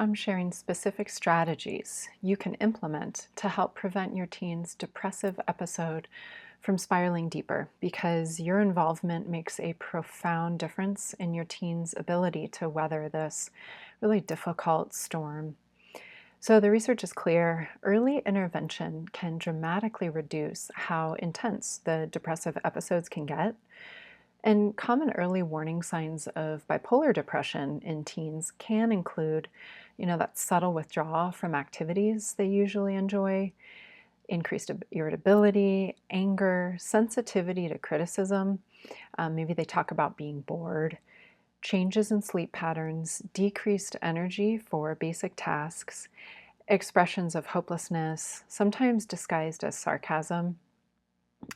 I'm sharing specific strategies you can implement to help prevent your teen's depressive episode from spiraling deeper because your involvement makes a profound difference in your teen's ability to weather this really difficult storm. So, the research is clear. Early intervention can dramatically reduce how intense the depressive episodes can get. And common early warning signs of bipolar depression in teens can include, that subtle withdrawal from activities they usually enjoy, increased irritability, anger, sensitivity to criticism. Maybe they talk about being bored, changes in sleep patterns, decreased energy for basic tasks, expressions of hopelessness, sometimes disguised as sarcasm,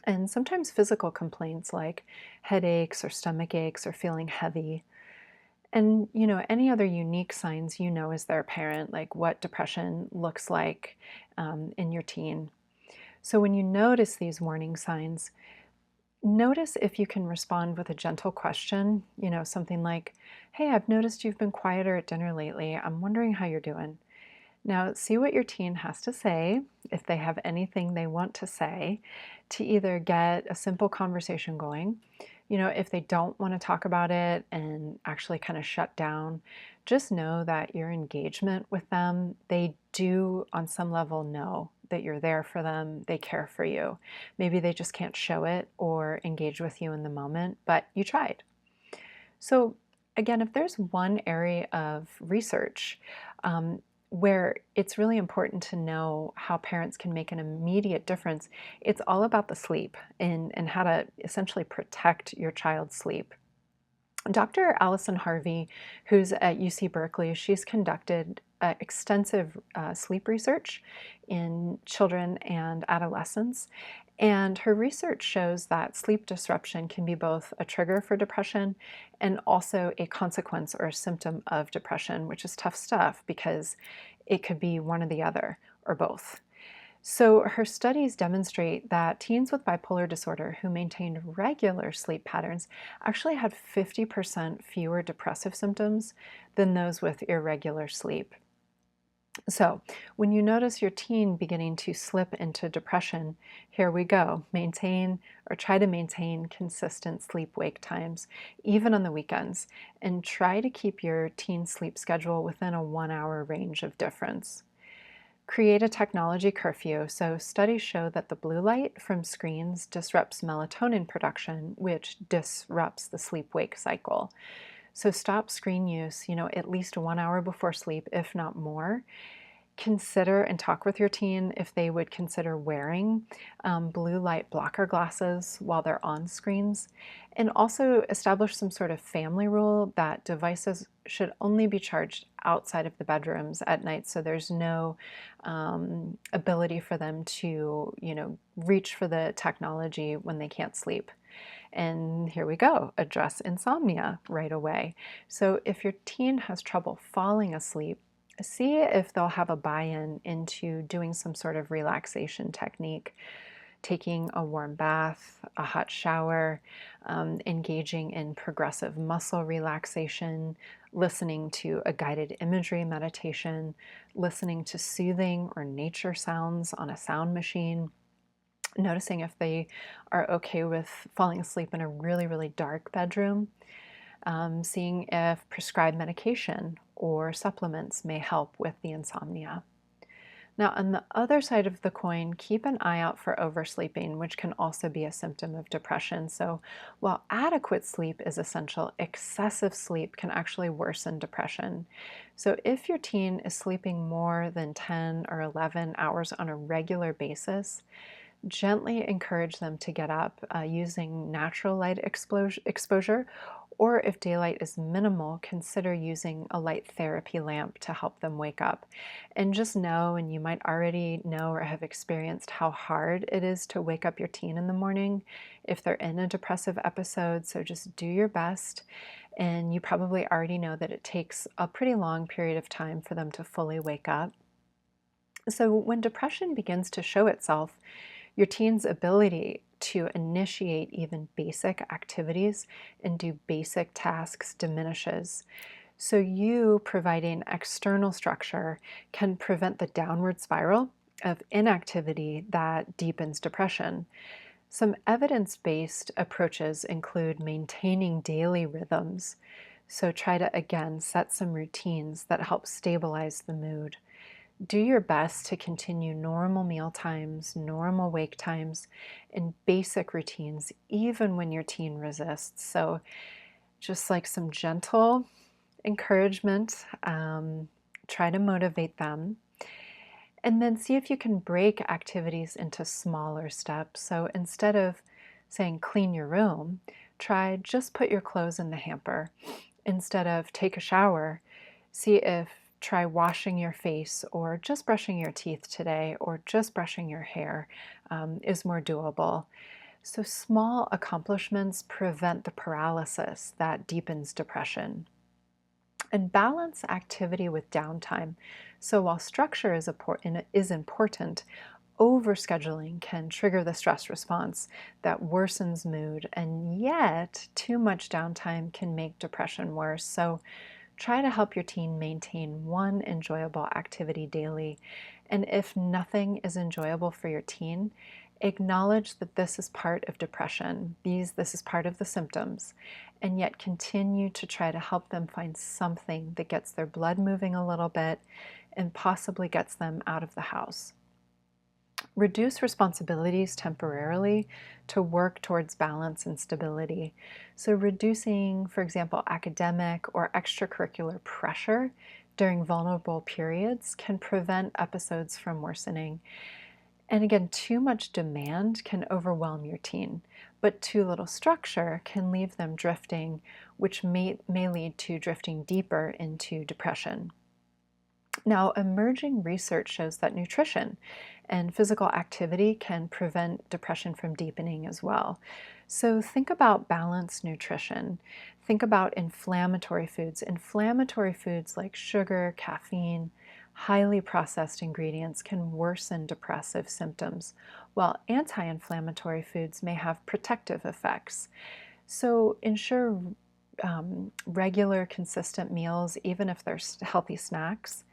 and sometimes physical complaints like headaches or stomach aches or feeling heavy. And, any other unique signs as their parent, like what depression looks like in your teen. So when you notice these warning signs, notice if you can respond with a gentle question, something like, "Hey, I've noticed you've been quieter at dinner lately. I'm wondering how you're doing." Now, see what your teen has to say, if they have anything they want to say, to either get a simple conversation going. If they don't want to talk about it and actually kind of shut down, just know that your engagement with them, they do on some level know that you're there for them, they care for you. Maybe they just can't show it or engage with you in the moment, but you tried. So, again, if there's one area of research where it's really important to know how parents can make an immediate difference, it's all about the sleep and how to essentially protect your child's sleep. Dr. Allison Harvey, who's at UC Berkeley, she's conducted extensive sleep research in children and adolescents. And her research shows that sleep disruption can be both a trigger for depression and also a consequence or a symptom of depression, which is tough stuff because it could be one or the other or both. So, her studies demonstrate that teens with bipolar disorder who maintained regular sleep patterns actually had 50% fewer depressive symptoms than those with irregular sleep. So, when you notice your teen beginning to slip into depression, here we go. Maintain or try to maintain consistent sleep wake times, even on the weekends, and try to keep your teen sleep schedule within a 1 hour range of difference. Create a technology curfew. So, studies show that the blue light from screens disrupts melatonin production, which disrupts the sleep wake cycle. So, stop screen use, at least 1 hour before sleep, if not more. Consider and talk with your teen if they would consider wearing blue light blocker glasses while they're on screens. And also establish some sort of family rule that devices should only be charged outside of the bedrooms at night so there's no ability for them to, reach for the technology when they can't sleep. And here we go, address insomnia right away. So if your teen has trouble falling asleep, see if they'll have a buy-in into doing some sort of relaxation technique, taking a warm bath, a hot shower, engaging in progressive muscle relaxation, listening to a guided imagery meditation, listening to soothing or nature sounds on a sound machine, noticing if they are okay with falling asleep in a really, really dark bedroom, seeing if prescribed medication or supplements may help with the insomnia. Now, on the other side of the coin, keep an eye out for oversleeping, which can also be a symptom of depression. So, while adequate sleep is essential, excessive sleep can actually worsen depression. So, if your teen is sleeping more than 10 or 11 hours on a regular basis, gently encourage them to get up using natural light exposure, or if daylight is minimal, consider using a light therapy lamp to help them wake up. And just know, and you might already know or have experienced how hard it is to wake up your teen in the morning if they're in a depressive episode. So just do your best. And you probably already know that it takes a pretty long period of time for them to fully wake up. So when depression begins to show itself, your teen's ability to initiate even basic activities and do basic tasks diminishes. So you providing external structure can prevent the downward spiral of inactivity that deepens depression. Some evidence-based approaches include maintaining daily rhythms. So try to again set some routines that help stabilize the mood. Do your best to continue normal meal times, normal wake times, and basic routines, even when your teen resists. So, just like some gentle encouragement, try to motivate them. And then see if you can break activities into smaller steps. So, instead of saying clean your room, try just put your clothes in the hamper. Instead of take a shower, see if try washing your face or just brushing your teeth today or just brushing your hair is more doable. So small accomplishments prevent the paralysis that deepens depression. And balance activity with downtime. So while structure is important, overscheduling can trigger the stress response that worsens mood, and yet too much downtime can make depression worse. So try to help your teen maintain one enjoyable activity daily. And if nothing is enjoyable for your teen, acknowledge that this is part of depression. This is part of the symptoms, and yet continue to try to help them find something that gets their blood moving a little bit and possibly gets them out of the house. Reduce responsibilities temporarily to work towards balance and stability. So, reducing, for example, academic or extracurricular pressure during vulnerable periods can prevent episodes from worsening. And again, too much demand can overwhelm your teen, but too little structure can leave them drifting, which may lead to drifting deeper into depression. Now, emerging research shows that nutrition and physical activity can prevent depression from deepening as well. So, think about balanced nutrition. Think about inflammatory foods. Inflammatory foods like sugar, caffeine, highly processed ingredients can worsen depressive symptoms, while anti inflammatory foods may have protective effects. So, ensure regular, consistent meals, even if they're healthy snacks.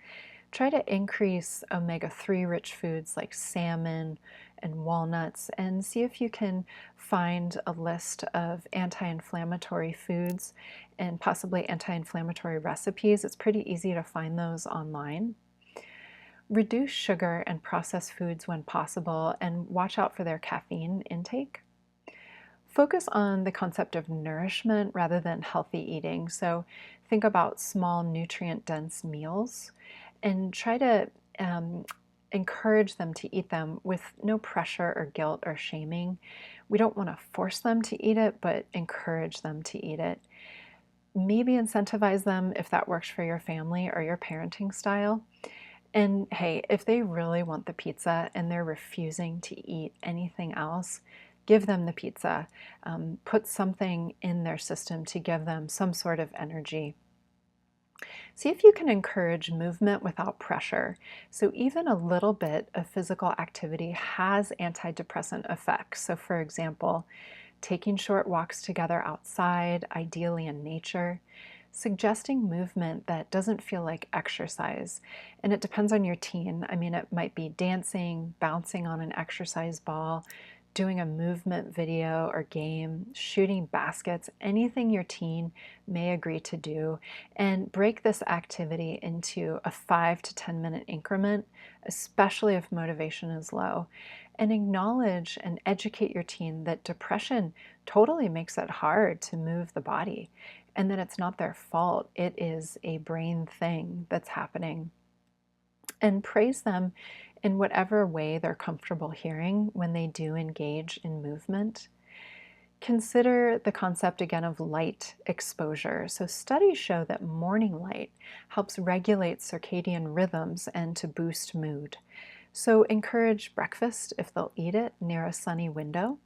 Try to increase omega-3 rich foods like salmon and walnuts, and see if you can find a list of anti-inflammatory foods and possibly anti-inflammatory recipes. It's pretty easy to find those online. Reduce sugar and processed foods when possible, and watch out for their caffeine intake. Focus on the concept of nourishment rather than healthy eating. So think about small nutrient-dense meals and try to encourage them to eat them with no pressure or guilt or shaming. We don't want to force them to eat it, but encourage them to eat it. Maybe incentivize them if that works for your family or your parenting style. And hey, if they really want the pizza and they're refusing to eat anything else, give them the pizza. Put something in their system to give them some sort of energy. See if you can encourage movement without pressure. So even a little bit of physical activity has antidepressant effects. So for example, taking short walks together outside, ideally in nature, suggesting movement that doesn't feel like exercise. And it depends on your teen. I mean, it might be dancing, bouncing on an exercise ball, doing a movement video or game, shooting baskets, anything your teen may agree to do, and break this activity into a 5 to 10 minute increment, especially if motivation is low. And acknowledge and educate your teen that depression totally makes it hard to move the body and that it's not their fault. It is a brain thing that's happening. And praise them in whatever way they're comfortable hearing when they do engage in movement. Consider the concept again of light exposure. So studies show that morning light helps regulate circadian rhythms and to boost mood. So encourage breakfast if they'll eat it near a sunny window.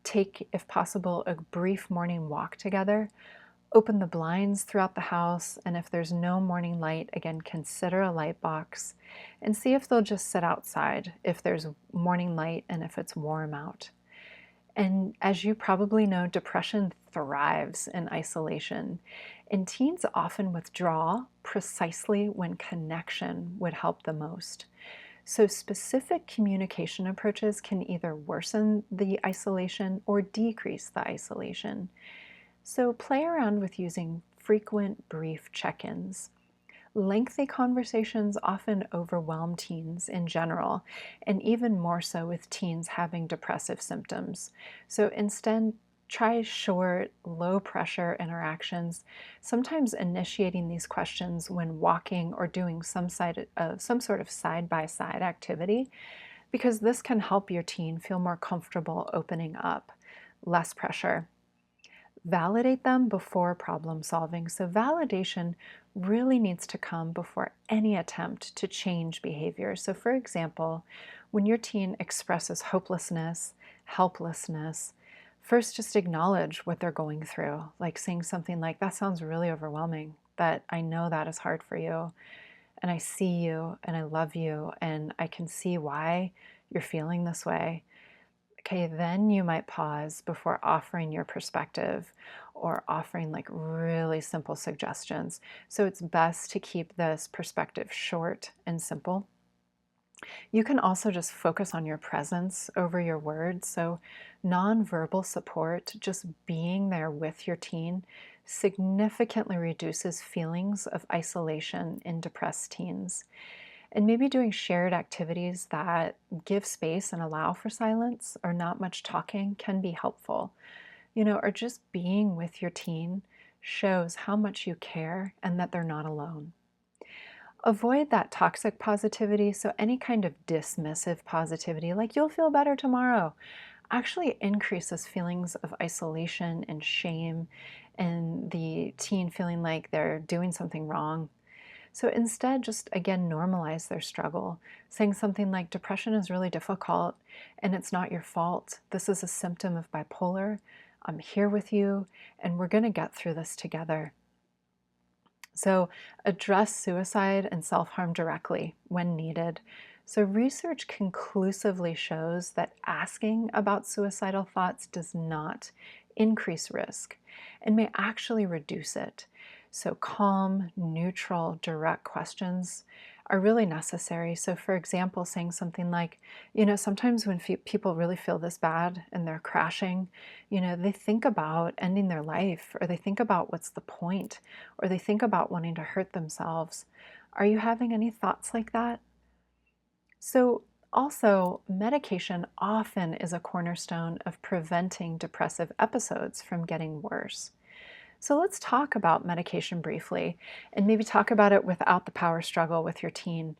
Take, if possible, a brief morning walk together. Open the blinds throughout the house, and if there's no morning light, again, consider a light box and see if they'll just sit outside if there's morning light and if it's warm out. And as you probably know, depression thrives in isolation. And teens often withdraw precisely when connection would help the most. So, specific communication approaches can either worsen the isolation or decrease the isolation. So, play around with using frequent, brief check ins. Lengthy conversations often overwhelm teens in general, and even more so with teens having depressive symptoms. So instead, try short, low pressure interactions, sometimes initiating these questions when walking or doing some sort of side by side activity, because this can help your teen feel more comfortable opening up. Less pressure. Validate them before problem solving. So, validation really needs to come before any attempt to change behavior. So, for example, when your teen expresses hopelessness, helplessness, first just acknowledge what they're going through, like saying something like, "That sounds really overwhelming, but I know that is hard for you, and I see you, and I love you, and I can see why you're feeling this way." Okay, then you might pause before offering your perspective or offering like really simple suggestions. So it's best to keep this perspective short and simple. You can also just focus on your presence over your words. So, nonverbal support, just being there with your teen, significantly reduces feelings of isolation in depressed teens. And maybe doing shared activities that give space and allow for silence or not much talking can be helpful. Or just being with your teen shows how much you care and that they're not alone. Avoid that toxic positivity, so any kind of dismissive positivity, like "you'll feel better tomorrow," actually increases feelings of isolation and shame and the teen feeling like they're doing something wrong. So instead, just again normalize their struggle, saying something like, "Depression is really difficult and it's not your fault. This is a symptom of bipolar. I'm here with you and we're going to get through this together." So address suicide and self-harm directly when needed. So research conclusively shows that asking about suicidal thoughts does not increase risk and may actually reduce it. So calm, neutral, direct questions are really necessary. So for example, saying something like, sometimes when people really feel this bad and they're crashing, they think about ending their life, or they think about what's the point, or they think about wanting to hurt themselves. Are you having any thoughts like that? So, also, medication often is a cornerstone of preventing depressive episodes from getting worse. So, let's talk about medication briefly and maybe talk about it without the power struggle with your teen.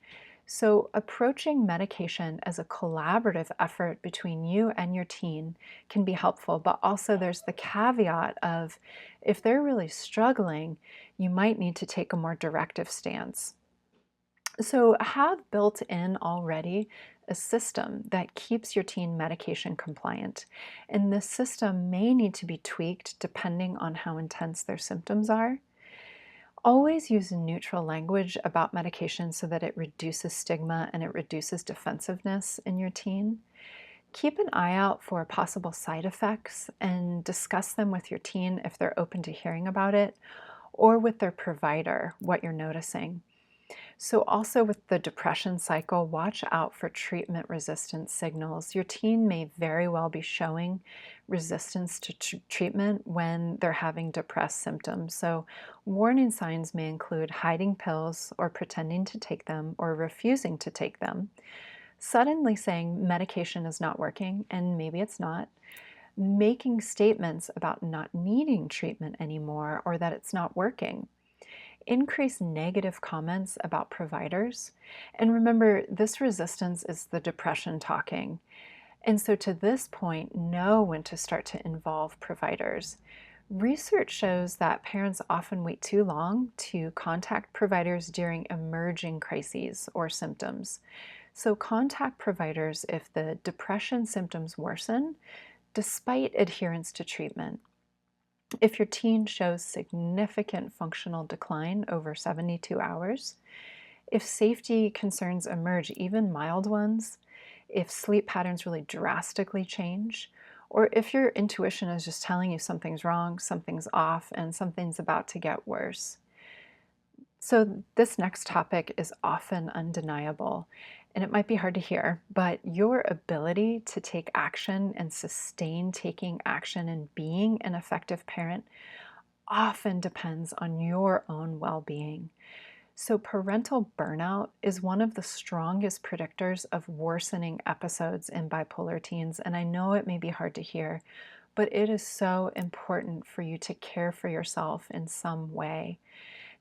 So, approaching medication as a collaborative effort between you and your teen can be helpful, but also there's the caveat of if they're really struggling, you might need to take a more directive stance. So, have built in already a system that keeps your teen medication compliant. And this system may need to be tweaked depending on how intense their symptoms are. Always use neutral language about medication so that it reduces stigma and it reduces defensiveness in your teen. Keep an eye out for possible side effects and discuss them with your teen if they're open to hearing about it, or with their provider, what you're noticing. So, also with the depression cycle, watch out for treatment resistant signals. Your teen may very well be showing resistance to treatment when they're having depressed symptoms. So, warning signs may include hiding pills or pretending to take them or refusing to take them, suddenly saying medication is not working, and maybe it's not, making statements about not needing treatment anymore or that it's not working, increase negative comments about providers. And remember, this resistance is the depression talking. And so to this point, know when to start to involve providers. Research shows that parents often wait too long to contact providers during emerging crises or symptoms. So contact providers if the depression symptoms worsen despite adherence to treatment. If your teen shows significant functional decline over 72 hours, if safety concerns emerge, even mild ones, if sleep patterns really drastically change, or if your intuition is just telling you something's wrong, something's off, and something's about to get worse. So, this next topic is often undeniable, and it might be hard to hear, but your ability to take action and sustain taking action and being an effective parent often depends on your own well being. So, parental burnout is one of the strongest predictors of worsening episodes in bipolar teens. And I know it may be hard to hear, but it is so important for you to care for yourself in some way.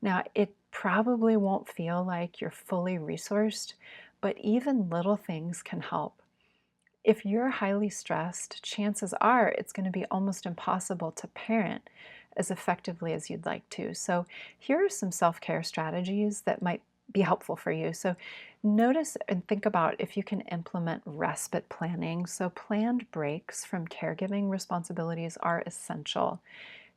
Now, it probably won't feel like you're fully resourced, but even little things can help. If you're highly stressed, chances are it's going to be almost impossible to parent as effectively as you'd like to. So, here are some self care strategies that might be helpful for you. So, notice and think about if you can implement respite planning. So, planned breaks from caregiving responsibilities are essential.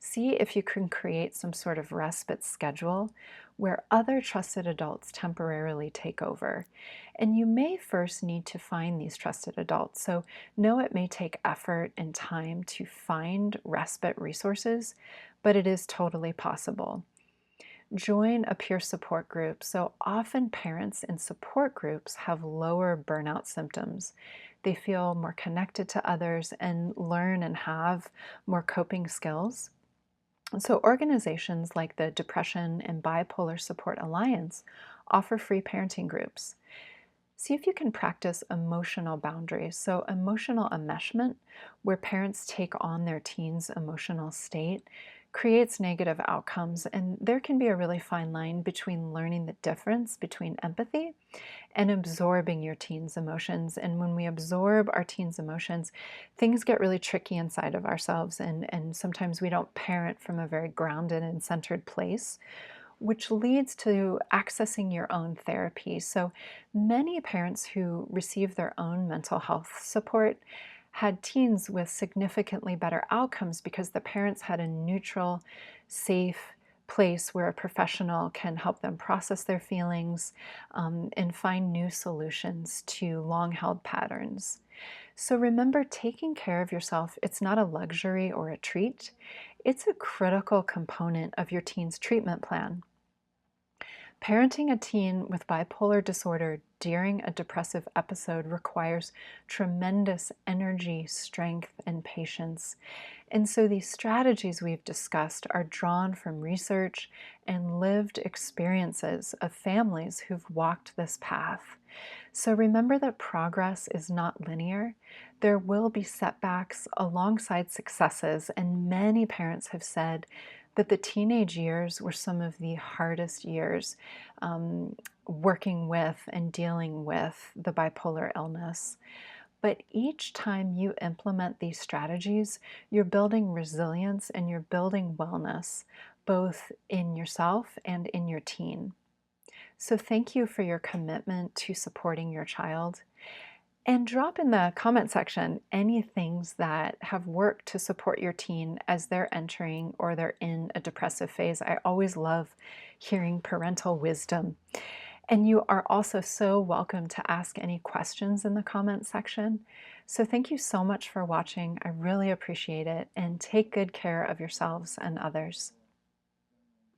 See if you can create some sort of respite schedule where other trusted adults temporarily take over. And you may first need to find these trusted adults. So, know it may take effort and time to find respite resources, but it is totally possible. Join a peer support group. So, often parents in support groups have lower burnout symptoms. They feel more connected to others and learn and have more coping skills. So, organizations like the Depression and Bipolar Support Alliance offer free parenting groups. See if you can practice emotional boundaries. So, emotional enmeshment, where parents take on their teen's emotional state, creates negative outcomes. And there can be a really fine line between learning the difference between empathy and absorbing your teen's emotions. And when we absorb our teen's emotions, things get really tricky inside of ourselves. And sometimes we don't parent from a very grounded and centered place, which leads to accessing your own therapy. So many parents who receive their own mental health support had teens with significantly better outcomes because the parents had a neutral, safe place where a professional can help them process their feelings and find new solutions to long held patterns. So remember, taking care of yourself, it's not a luxury or a treat. It's a critical component of your teen's treatment plan. Parenting a teen with bipolar disorder during a depressive episode requires tremendous energy, strength, and patience. And so these strategies we've discussed are drawn from research and lived experiences of families who've walked this path. So remember that progress is not linear. There will be setbacks alongside successes, and many parents have said that the teenage years were some of the hardest years working with and dealing with the bipolar illness. But each time you implement these strategies, you're building resilience and you're building wellness, both in yourself and in your teen. So thank you for your commitment to supporting your child. And drop in the comment section any things that have worked to support your teen as they're entering or they're in a depressive phase. I always love hearing parental wisdom. And you are also so welcome to ask any questions in the comment section. So thank you so much for watching. I really appreciate it, and take good care of yourselves and others.